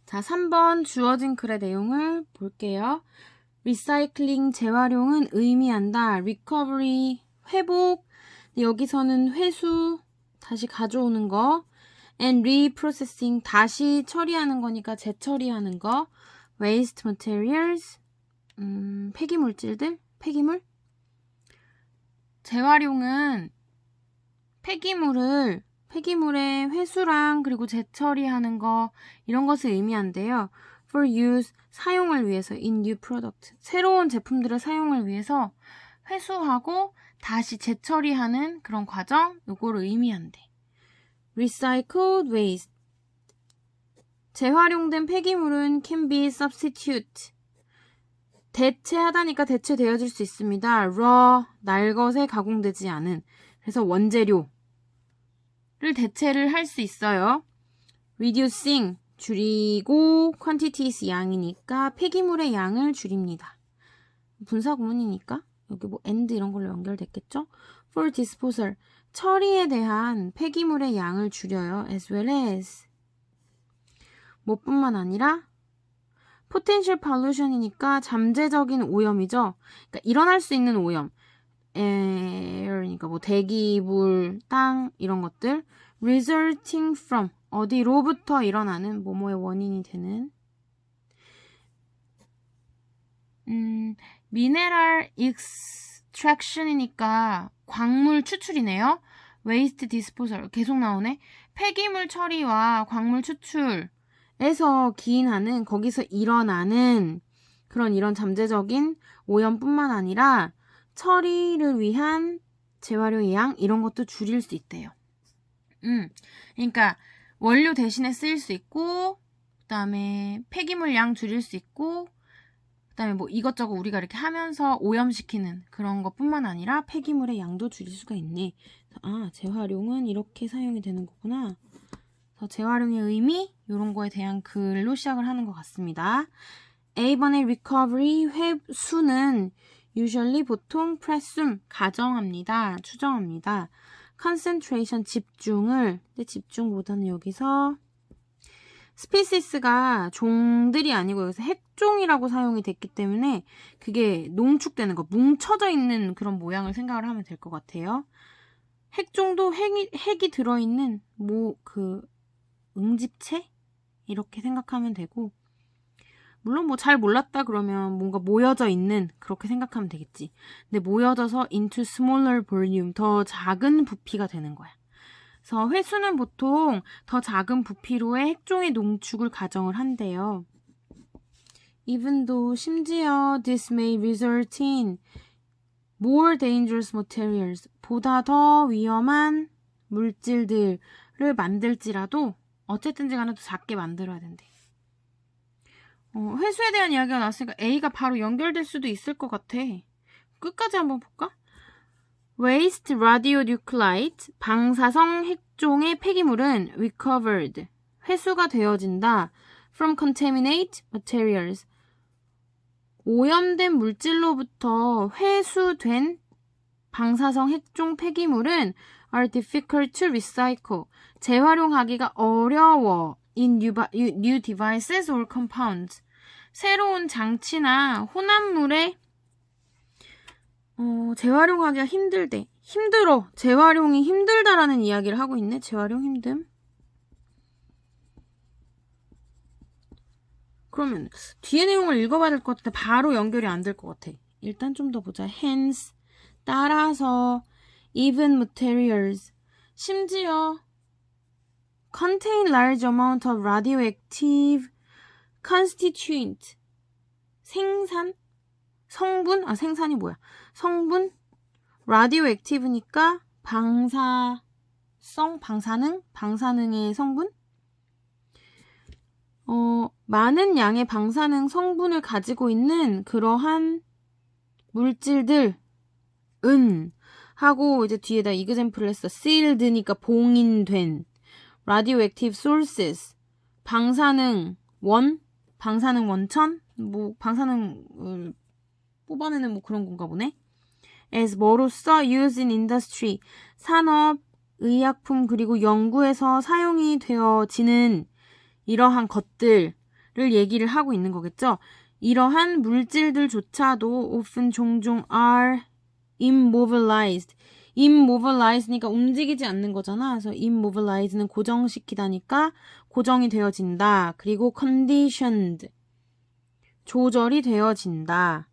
자, 3번 주어진 글의 내용을 볼게요. 리사이클링, 재활용은 의미한다. recovery, 회복. 여기서는 회수, 다시 가져오는 거. and reprocessing, 다시 처리하는 거니까 재처리하는 거. waste materials, 폐기물질들, 폐기물. 재활용은 폐기물의 회수랑 그리고 재처리하는 거 이런 것을 의미한대요. For use, 사용을 위해서. in new product, 새로운 제품들의 사용을 위해서 회수하고 다시 재처리하는 그런 과정, 요거를 의미한대. Recycled waste, 재활용된 폐기물은 can be substitute, 대체하다니까 대체되어질 수 있습니다. raw, 날것에 가공되지 않은, 그래서 원재료를 대체를 할 수 있어요. reducing, 줄이고, quantities, 양이니까 폐기물의 양을 줄입니다. 분사구문이니까 여기 뭐 and 이런 걸로 연결됐겠죠? for disposal, 처리에 대한 폐기물의 양을 줄여요. as well as, 뭐뿐만 아니라 potential pollution이니까 잠재적인 오염이죠. 그러니까 일어날 수 있는 오염. 그러니까 뭐 대기, 물, 땅 이런 것들. resulting from, 어디로부터 일어나는 뭐뭐의 원인이 되는. mineral extraction이니까 광물 추출이네요. waste disposal, 계속 나오네. 폐기물 처리와 광물 추출에서 기인하는, 거기서 일어나는 그런 이런 잠재적인 오염뿐만 아니라 처리를 위한 재활용의 양 이런 것도 줄일 수 있대요. 그러니까 원료 대신에 쓰일 수 있고, 그 다음에 폐기물 양 줄일 수 있고, 그 다음에 뭐 이것저것 우리가 이렇게 하면서 오염시키는 그런 것뿐만 아니라 폐기물의 양도 줄일 수가 있네. 아, 재활용은 이렇게 사용이 되는 거구나. 그래서 재활용의 의미 이런 거에 대한 글로 시작을 하는 것 같습니다. A번의 recovery, 회수는 usually, 보통, presume, 가정합니다. 추정합니다. concentration, 집중을, 근데 집중보다는 여기서 species가 종들이 아니고 여기서 핵종이라고 사용이 됐기 때문에 그게 농축되는 거, 뭉쳐져 있는 그런 모양을 생각을 하면 될 것 같아요. 핵종도 핵이 들어있는 응집체? 이렇게 생각하면 되고, 물론 뭐 잘 몰랐다 그러면 뭔가 모여져 있는, 그렇게 생각하면 되겠지. 근데 모여져서 into smaller volume, 더 작은 부피가 되는 거야. 그래서 회수는 보통 더 작은 부피로의 핵종의 농축을 가정을 한대요. Even though, 심지어 this may result in more dangerous materials, 보다 더 위험한 물질들을 만들지라도 어쨌든지 간에 더 작게 만들어야 된대. 회수에 대한 이야기가 나왔으니까 A가 바로 연결될 수도 있을 것 같아. 끝까지 한번 볼까? Waste radionuclide, 방사성 핵종의 폐기물은 recovered, 회수가 되어진다. From contaminated materials, 오염된 물질로부터 회수된 방사성 핵종 폐기물은 are difficult to recycle, 재활용하기가 어려워. in new devices or compounds, 새로운 장치나 혼합물에 재활용하기가 힘들어. 재활용이 힘들다라는 이야기를 하고 있네. 재활용 힘듦. 그러면 뒤에 내용을 읽어봐야 될 것 같은데 바로 연결이 안 될 것 같아. 일단 좀 더 보자. hence, 따라서, even materials, 심지어 contain large amount of radioactive constituent, 생산이 뭐야? 성분? radioactive니까 방사능의 성분? 많은 양의 방사능 성분을 가지고 있는 그러한 물질들은 하고 이제 뒤에다 example을 했어. sealed니까 봉인된, radioactive sources, 방사능 원천? 방사능을 뽑아내는 그런 건가 보네. as 뭐로써 used in industry, 산업, 의약품 그리고 연구에서 사용이 되어지는 이러한 것들, 얘기를 하고 있는 거겠죠. 이러한 물질들조차도 often 종종 are immobilized. immobilized니까 움직이지 않는 거잖아. 그래서 immobilized는 고정시키다니까 고정이 되어진다. 그리고 conditioned. 조절이 되어진다.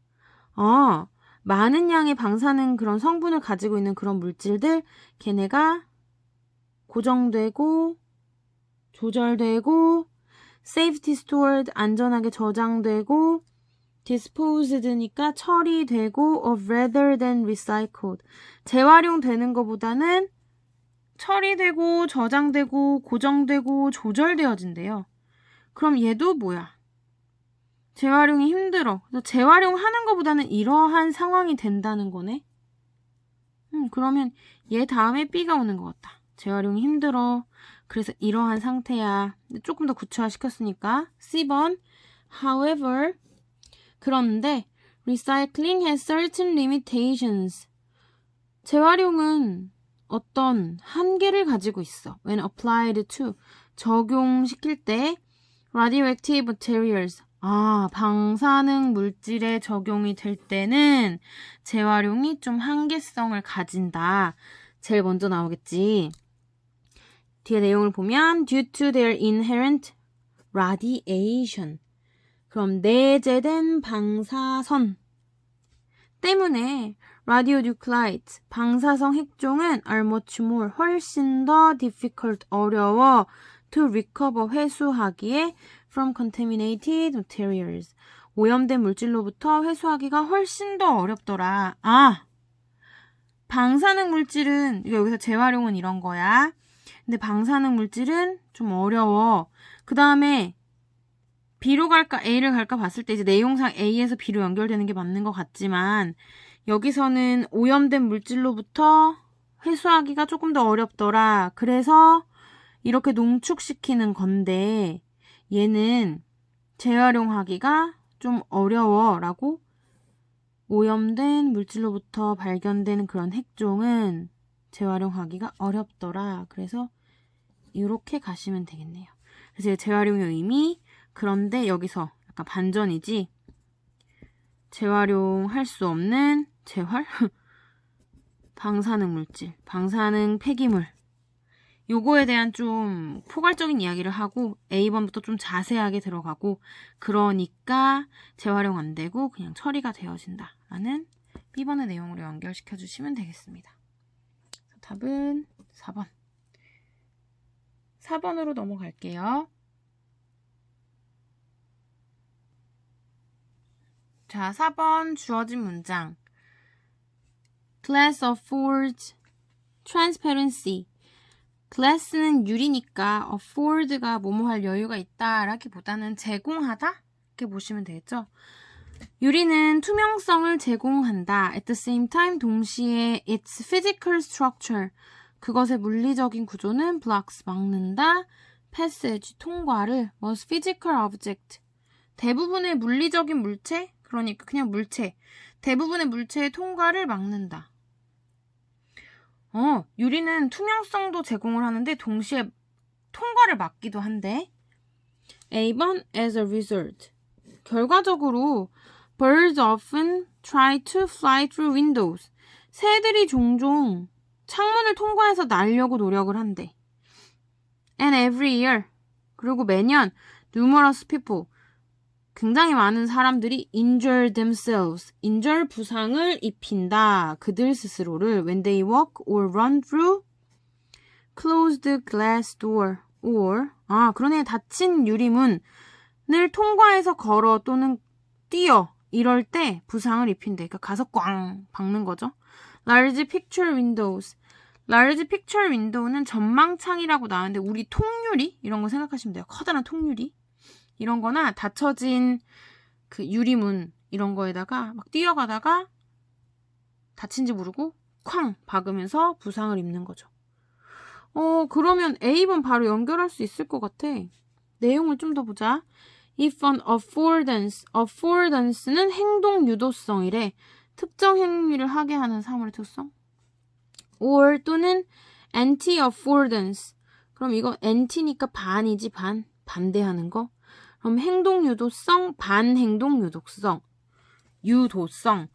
많은 양의 방사능 그런 성분을 가지고 있는 그런 물질들, 걔네가 고정되고, 조절되고, safety stored, 안전하게 저장되고, disposed니까 처리되고, of rather than recycled. 재활용되는 것보다는 처리되고, 저장되고, 고정되고, 조절되어진대요. 그럼 얘도 뭐야? 재활용이 힘들어. 그래서 재활용하는 것보다는 이러한 상황이 된다는 거네. 그러면 얘 다음에 B가 오는 것 같다. 재활용이 힘들어. 그래서 이러한 상태야. 조금 더 구체화시켰으니까 C번. However, 그런데 recycling has certain limitations. 재활용은 어떤 한계를 가지고 있어. When applied to, 적용시킬 때 radioactive materials, 방사능 물질에 적용이 될 때는 재활용이 좀 한계성을 가진다. 제일 먼저 나오겠지. 뒤에 내용을 보면 due to their inherent radiation. 그럼 내재된 방사선 때문에 radionuclides, 방사성 핵종은 are much more, 훨씬 더 difficult, 어려워 to recover, 회수하기에 from contaminated materials. 오염된 물질로부터 회수하기가 훨씬 더 어렵더라. 방사능 물질은, 여기서 재활용은 이런 거야. 근데 방사능 물질은 좀 어려워. 그 다음에 B로 갈까 A를 갈까 봤을 때 이제 내용상 A에서 B로 연결되는 게 맞는 것 같지만 여기서는 오염된 물질로부터 회수하기가 조금 더 어렵더라. 그래서 이렇게 농축시키는 건데 얘는 재활용하기가 좀 어려워 라고, 오염된 물질로부터 발견되는 그런 핵종은 재활용하기가 어렵더라. 그래서 이렇게 가시면 되겠네요. 그래서 재활용의 의미, 그런데 여기서 약간 반전이지. 재활용할 수 없는 재활? 방사능 물질, 방사능 폐기물. 요거에 대한 좀 포괄적인 이야기를 하고 A번부터 좀 자세하게 들어가고, 그러니까 재활용 안 되고 그냥 처리가 되어진다 라는 B번의 내용으로 연결시켜 주시면 되겠습니다. 답은 4번. 4번으로 넘어갈게요. 자, 4번 주어진 문장. Glass affords transparency. glass는 유리니까 afford가 뭐뭐 할 여유가 있다 라기보다는 제공하다? 이렇게 보시면 되겠죠. 유리는 투명성을 제공한다. At the same time, 동시에 its physical structure, 그것의 물리적인 구조는 blocks, 막는다. passage, 통과를 was physical object, 대부분의 물리적인 물체, 그러니까 그냥 물체, 대부분의 물체의 통과를 막는다. 유리는 투명성도 제공을 하는데 동시에 통과를 막기도 한대. A번, as a result. 결과적으로 birds often try to fly through windows. 새들이 종종 창문을 통과해서 날려고 노력을 한대. And every year. 그리고 매년 numerous people. 굉장히 많은 사람들이 injure themselves. injure, 부상을 입힌다. 그들 스스로를 when they walk or run through closed glass door or 그러네. 닫힌 유리문을 통과해서 걸어 또는 뛰어 이럴 때 부상을 입힌대. 그러니까 가서 꽝 박는 거죠. large picture windows. large picture window는 전망창이라고 나왔는데 우리 통유리 이런 거 생각하시면 돼요. 커다란 통유리. 이런 거나 닫혀진 그 유리문 이런 거에다가 막 뛰어가다가 다친지 모르고 쾅 박으면서 부상을 입는 거죠. 그러면 A번 바로 연결할 수 있을 것 같아. 내용을 좀 더 보자. If an affordance는 행동 유도성이래. 특정 행위를 하게 하는 사물의 특성. or 또는 anti-affordance. 그럼 이거 anti니까 반이지, 반대하는 거. 그럼 행동유도성, 반행동유도성, 유도성.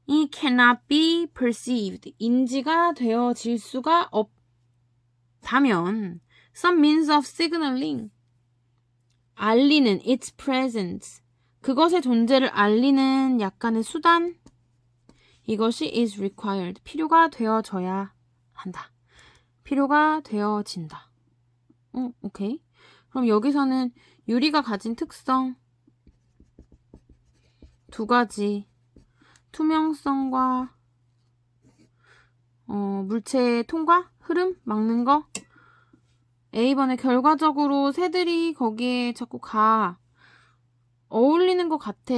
이 cannot be perceived. 인지가 되어질 수가 없다면 some means of signaling. 알리는 its presence. 그것의 존재를 알리는 약간의 수단. 이것이 is required. 필요가 되어져야 한다. 필요가 되어진다. 오케이. 그럼 여기서는 유리가 가진 특성 두 가지. 투명성과 물체의 통과, 흐름, 막는 거. A번에 결과적으로 새들이 거기에 자꾸 어울리는 것 같아.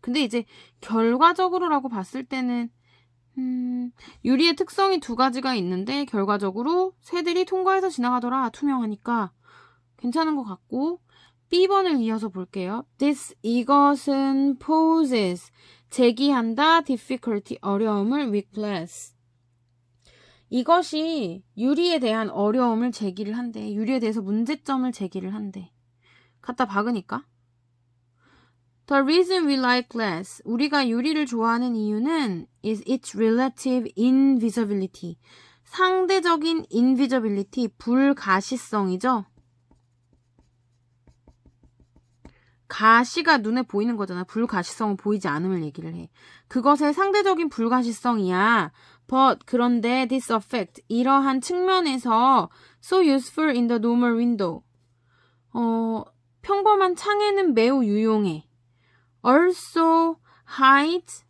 근데 이제 결과적으로라고 봤을 때는 유리의 특성이 두 가지가 있는데 결과적으로 새들이 통과해서 지나가더라. 투명하니까 괜찮은 것 같고. B번을 이어서 볼게요. 이것은 poses 제기한다. difficulty 어려움을 with glass. 이것이 유리에 대한 어려움을 제기를 한대. 유리에 대해서 문제점을 제기를 한대. 갖다 박으니까. The reason we like glass. 우리가 유리를 좋아하는 이유는 is its relative invisibility. 상대적인 invisibility, 불가시성이죠. 가시가 눈에 보이는 거잖아. 불가시성은 보이지 않음을 얘기를 해. 그것의 상대적인 불가시성이야. But 그런데 this effect 이러한 측면에서 so useful in the normal window. 평범한 창에는 매우 유용해. Also hides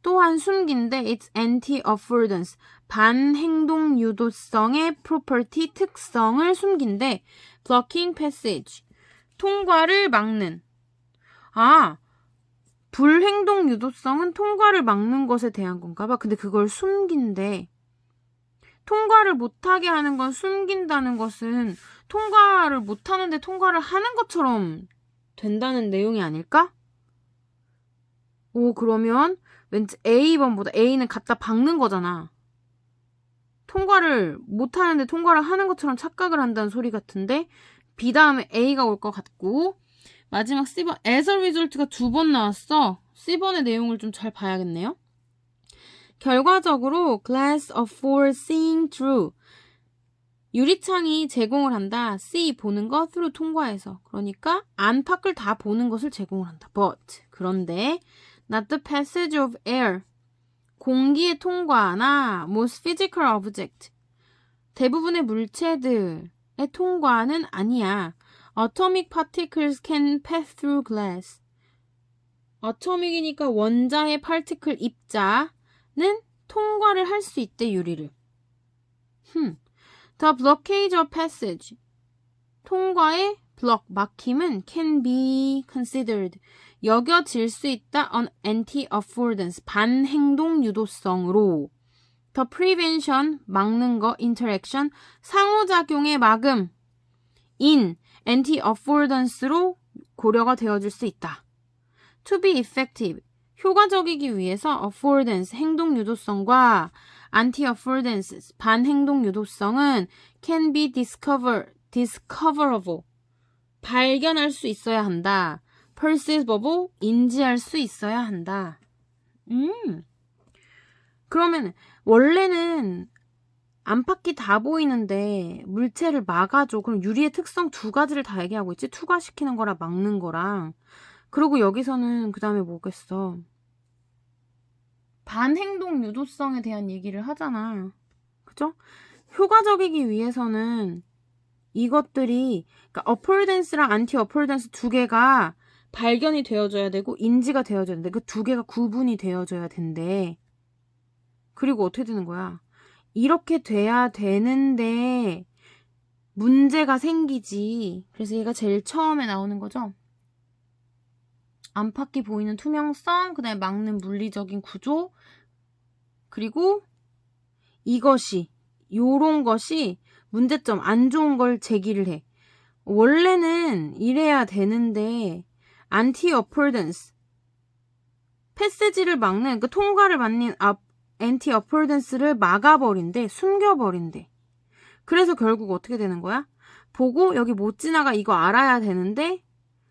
또한 숨긴데 its anti-affordance 반행동 유도성의 property 특성을 숨긴데 blocking passage 통과를 막는. 불행동 유도성은 통과를 막는 것에 대한 건가 봐. 근데 그걸 숨긴대. 통과를 못하게 하는 건 숨긴다는 것은 통과를 못하는데 통과를 하는 것처럼 된다는 내용이 아닐까? 그러면 왠지 A번보다 A는 갖다 박는 거잖아. 통과를 못하는데 통과를 하는 것처럼 착각을 한다는 소리 같은데 B 다음에 A가 올 것 같고 마지막 C번 as a result가 2번 나왔어. C번의 내용을 좀 잘 봐야겠네요. 결과적으로 glass affords seeing through 유리창이 제공을 한다. see 보는 거 through 통과해서. 그러니까 안팎을 다 보는 것을 제공을 한다. But 그런데 not the passage of air 공기의 통과나 most physical object 대부분의 물체들의 통과는 아니야. Atomic particles can pass through glass. 어토믹이니까 원자의 파티클 입자는 통과를 할 수 있대, 유리를. The blockage of passage. 통과의 막힘은 can be considered. 여겨질 수 있다 on anti-affordance. 반행동 유도성으로. The prevention. 막는 거. interaction. 상호작용의 막음. in anti-affordance로 고려가 되어줄 수 있다. To be effective. 효과적이기 위해서 affordance, 행동 유도성과 anti-affordance, 반행동 유도성은 can be discoverable. 발견할 수 있어야 한다. perceivable, 인지할 수 있어야 한다. 그러면 원래는 안팎이 다 보이는데 물체를 막아줘. 그럼 유리의 특성 두 가지를 다 얘기하고 있지. 투과시키는 거랑 막는 거랑. 그리고 여기서는 그 다음에 뭐겠어. 반행동 유도성에 대한 얘기를 하잖아. 그죠? 효과적이기 위해서는 이것들이 그러니까 affordance랑 anti-affordance 두 개가 발견이 되어줘야 되고 인지가 되어줘야 되는데 그 두 개가 구분이 되어줘야 된대. 그리고 어떻게 되는 거야? 이렇게 돼야 되는데 문제가 생기지. 그래서 얘가 제일 처음에 나오는 거죠. 안팎이 보이는 투명성, 그 다음에 막는 물리적인 구조, 그리고 요런 것이 문제점, 안 좋은 걸 제기를 해. 원래는 이래야 되는데 anti-affordance, 패스지를 막는, 그 통과를 막는 anti-affordance를 막아버린대, 숨겨버린대. 그래서 결국 어떻게 되는 거야? 보고 여기 못 지나가 이거 알아야 되는데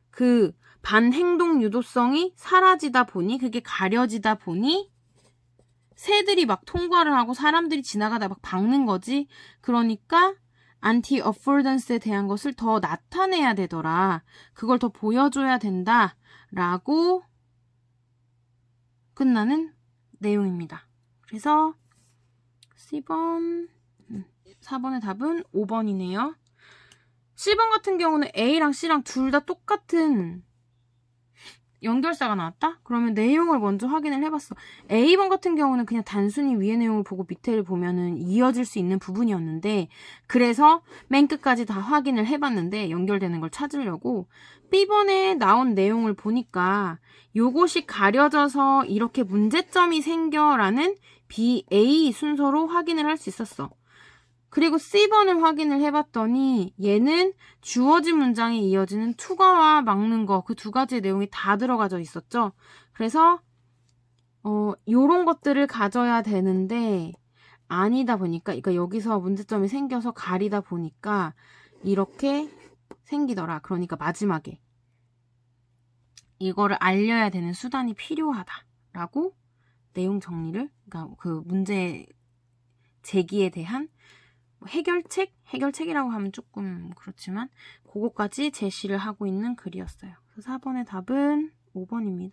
그 반행동 유도성이 사라지다 보니 그게 가려지다 보니 새들이 막 통과를 하고 사람들이 지나가다 막 박는 거지. 그러니까 anti-affordance에 대한 것을 더 나타내야 되더라. 그걸 더 보여줘야 된다. 라고 끝나는 내용입니다. 그래서 C번, 4번의 답은 5번이네요. C번 같은 경우는 A랑 C랑 둘 다 똑같은 연결사가 나왔다? 그러면 내용을 먼저 확인을 해봤어. A번 같은 경우는 그냥 단순히 위의 내용을 보고 밑에를 보면은 이어질 수 있는 부분이었는데 그래서 맨 끝까지 다 확인을 해봤는데 연결되는 걸 찾으려고 B번에 나온 내용을 보니까 요것이 가려져서 이렇게 문제점이 생겨라는 B, A 순서로 확인을 할 수 있었어. 그리고 C번을 확인을 해봤더니 얘는 주어진 문장에 이어지는 투가와 막는 거 그 두 가지의 내용이 다 들어가져 있었죠. 그래서 요런 것들을 가져야 되는데 아니다 보니까 그러니까 여기서 문제점이 생겨서 가리다 보니까 이렇게 생기더라. 그러니까 마지막에 이거를 알려야 되는 수단이 필요하다라고 내용 정리를 그러니까 그 문제 제기에 대한 해결책이라고 하면 조금 그렇지만 그거까지 제시를 하고 있는 글이었어요. 그래서 4번의 답은 5번입니다.